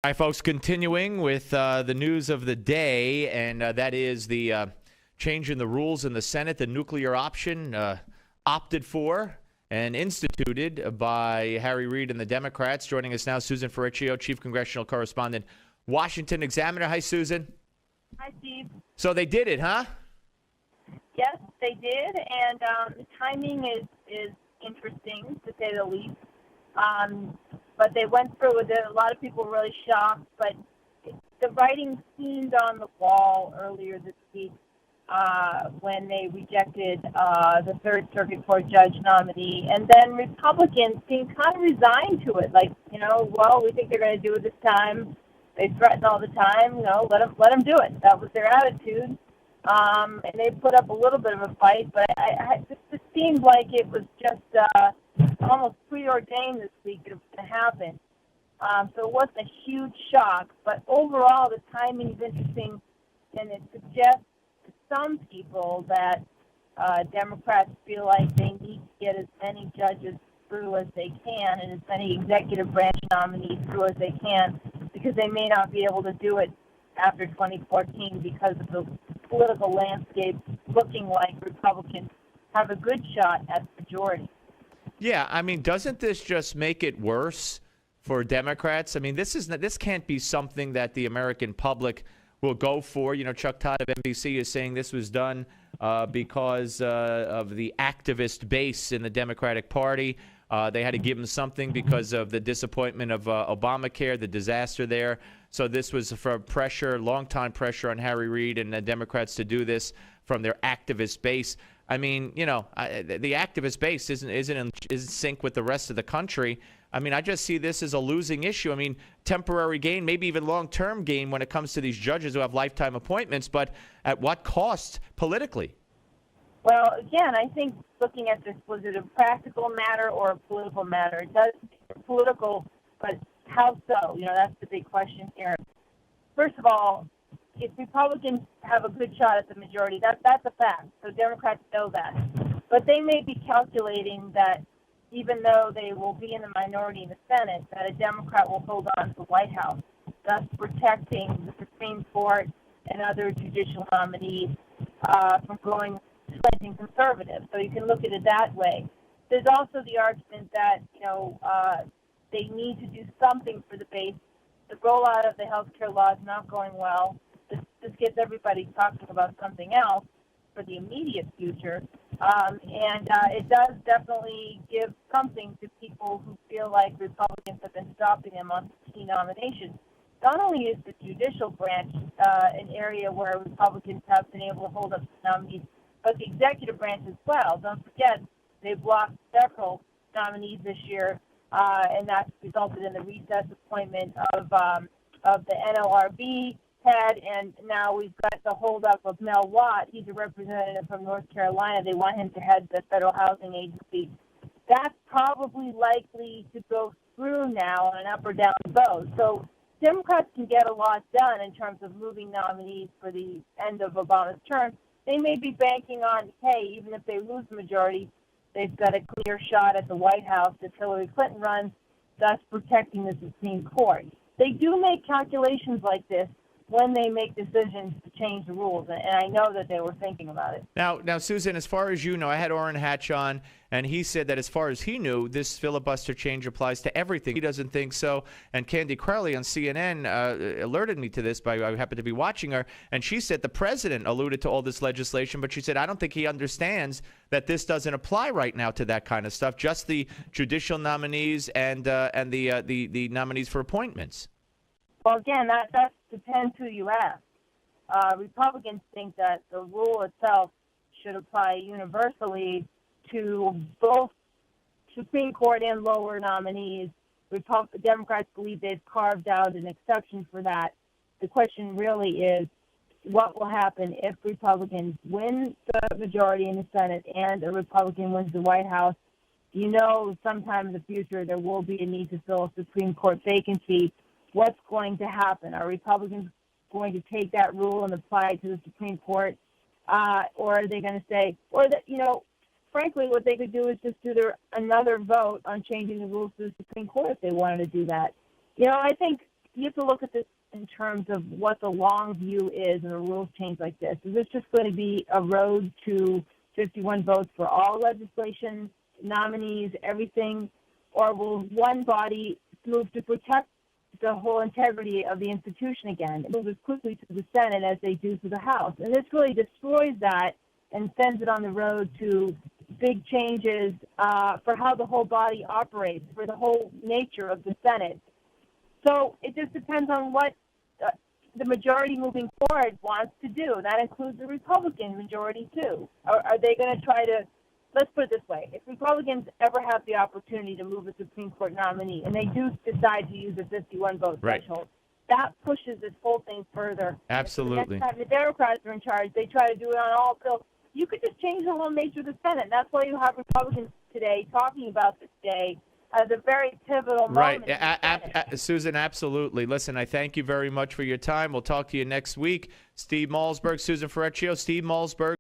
All right, folks, continuing with the news of the day, and that is the change in the rules in the Senate, the nuclear option opted for and instituted by Harry Reid and the Democrats. Joining us now, Susan Ferrechio, Chief Congressional Correspondent, Washington Examiner. Hi, Susan. Hi, Steve. So they did it, huh? Yes, they did, and the timing is interesting, to say the least. But they went through with it. A lot of people were really shocked, but the writing seemed on the wall earlier this week when they rejected the Third Circuit Court judge nominee. And then Republicans seemed kind of resigned to it, like, well, we think they're going to do it this time. They threaten all the time, let them do it. That was their attitude. And they put up a little bit of a fight, but it seemed like it was just almost preordained this week it was going to happen. So it wasn't a huge shock, but overall the timing is interesting, and it suggests to some people that Democrats feel like they need to get as many judges through as they can and as many executive branch nominees through as they can, because they may not be able to do it after 2014 because of the political landscape looking like Republicans have a good shot at the majority. Yeah, I mean, doesn't this just make it worse for Democrats? I mean, this can't be something that the American public will go for. Chuck Todd of NBC is saying this was done because of the activist base in the Democratic Party. They had to give him something because of the disappointment of Obamacare, the disaster there. So this was for pressure, long-time pressure on Harry Reid and the Democrats to do this from their activist base. I mean, the activist base isn't in sync with the rest of the country. I mean, I just see this as a losing issue. I mean, temporary gain, maybe even long-term gain when it comes to these judges who have lifetime appointments, but at what cost politically? Well, again, I think looking at this, was it a practical matter or a political matter? It does political, but how so? That's the big question here. First of all, if Republicans have a good shot at the majority, that's a fact. So Democrats know that. But they may be calculating that even though they will be in the minority in the Senate, that a Democrat will hold on to the White House, thus protecting the Supreme Court and other judicial nominees from going slanting conservative. So you can look at it that way. There's also the argument that, they need to do something for the base. The rollout of the health care law is not going well. This gets everybody talking about something else for the immediate future. And it does definitely give something to people who feel like Republicans have been stopping them on key nominations. Not only is the judicial branch an area where Republicans have been able to hold up nominees, but the executive branch as well. Don't forget, they blocked several nominees this year, and that's resulted in the recess appointment of the NLRB head, and now we've got the holdup of Mel Watt. He's a representative from North Carolina. They want him to head the Federal Housing Agency. That's probably likely to go through now on an up or down vote. So Democrats can get a lot done in terms of moving nominees for the end of Obama's term. They may be banking on, hey, even if they lose the majority, they've got a clear shot at the White House if Hillary Clinton runs, thus protecting the Supreme Court. They do make calculations like this when they make decisions to change the rules, and I know that they were thinking about it. Now, Susan, as far as you know, I had Orrin Hatch on, and he said that as far as he knew, this filibuster change applies to everything. He doesn't think so, and Candy Crowley on CNN alerted me to this. I happened to be watching her, and she said the president alluded to all this legislation, but she said, I don't think he understands that this doesn't apply right now to that kind of stuff, just the judicial nominees and the nominees for appointments. Well, again, that depends who you ask. Republicans think that the rule itself should apply universally to both Supreme Court and lower nominees. Democrats believe they've carved out an exception for that. The question really is, what will happen if Republicans win the majority in the Senate and a Republican wins the White House? Sometime in the future there will be a need to fill a Supreme Court vacancy. What's going to happen? Are Republicans going to take that rule and apply it to the Supreme Court? Or are they going to say, frankly, what they could do is just do another vote on changing the rules to the Supreme Court if they wanted to do that. I think you have to look at this in terms of what the long view is and a rules change like this. Is this just going to be a road to 51 votes for all legislation, nominees, everything, or will one body move to protect the whole integrity of the institution again, move as quickly to the Senate as they do to the House? And this really destroys that and sends it on the road to big changes for how the whole body operates, for the whole nature of the Senate. So it just depends on what the majority moving forward wants to do. That includes the Republican majority, too. Are they going to try to, let's put it this way, if Republicans ever have the opportunity to move a Supreme Court nominee, and they do decide to use a 51-vote threshold, that pushes this whole thing further. Absolutely. The next time the Democrats are in charge, they try to do it on all bills. You could just change the whole nature of the Senate. That's why you have Republicans today talking about this day as a very pivotal moment. Right. Susan, absolutely. Listen, I thank you very much for your time. We'll talk to you next week. Steve Malzberg, Susan Ferrechio, Steve Malzberg.